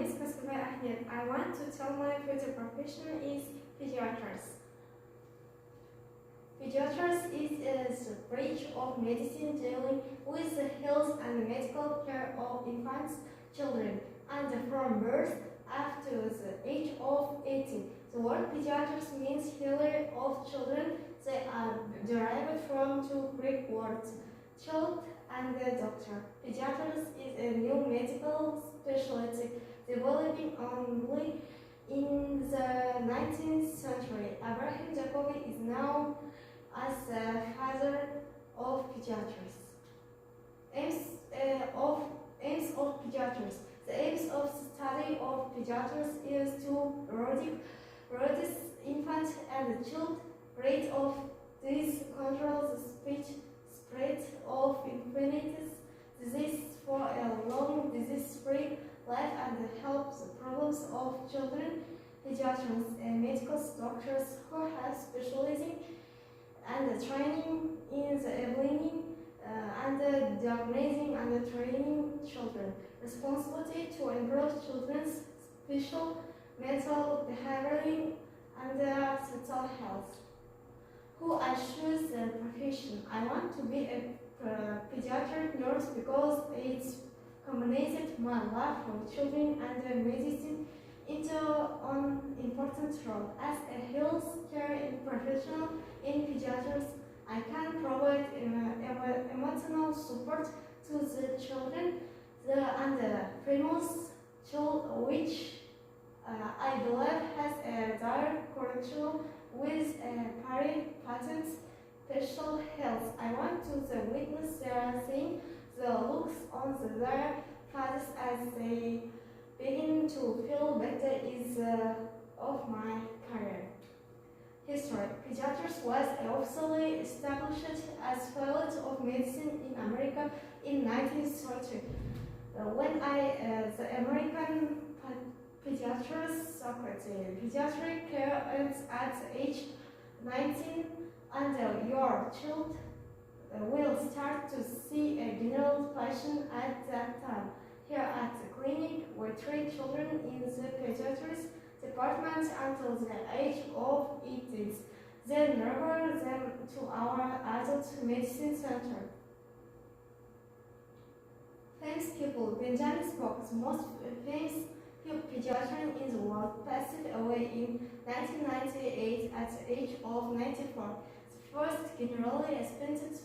is Қасқырбай Ақниет. I want to tell my future profession is pediatrics. Pediatrics is a branch of medicine dealing with the health and medical care of infants, children, and from birth up to the age of 18. The word pediatrics means healer of children. They are derived from two Greek words, child and doctor. Pediatrics is a new medical specialty developing only in the 19th century. Abraham Jacobi is known as the father of pediatrics. Aims of pediatrics. The aims of study of pediatrics is to reduce infant and child rate of disease, control the spread of infectious disease for a long disease-free life, and help the problems of children. Pediatrics and medical doctors who have specializing and training in the enabling and diagnosing and training children. Responsibility to improve children's special, mental, behavioral, and social health. Who I choose the profession? I want to be a pediatric nurse because it combines my love for children and medicine into an important role. As a healthcare professional in pediatrics, I can provide emotional support to the children and families, which I believe has a direct connection with parents' special health. I want to witness their seeing the looks on their faces as they begin to feel better is of my career. History. Pediatrics was officially established as field of medicine in America in 19th century. When the American pediatric care ends at age 19, and your child will start to see a general patient at that time. Here at the clinic, we treat children in the pediatrics department until the age of 18. Then refer them to our adult medicine center. Famous people. Benjamin Spock, the most famous pediatrician in the world, passed away in 1998 at the age of 94. The first generally assistant